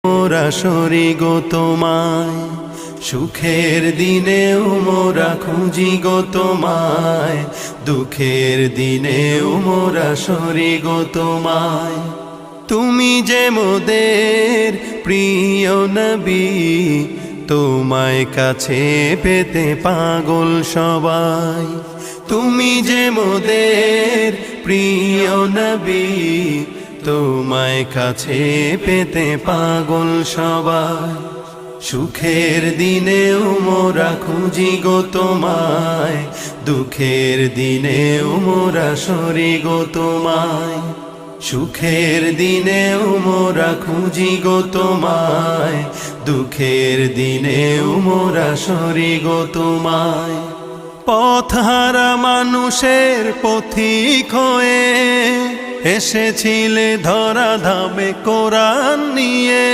মোরা সরি গো তোমায়, সুখের দিনেও মোরা খুঁজি গো তোমায়, দুঃখের দিনেও মোরা সরি গো তোমায়। তুমি যে মোদের প্রিয় নবী, তোমায় কাছে পেতে পাগল সবাই। তুমি যে মোদের প্রিয় নবী, তোমায় কাছে পেতে পাগল সবাই। সুখের দিনেও মোরা খুঁজি গো তোমায়, দুঃখের দিনেও মোরা সরি গো তোমায়। সুখের দিনেও মোরা খুঁজি গো তোমায়, দুঃখের দিনেও মোরা সরি গো তোমায়। পথহারা মানুষের পথিক হয়ে এসেছিলে ধরা ধামে কোরআন নিয়ে।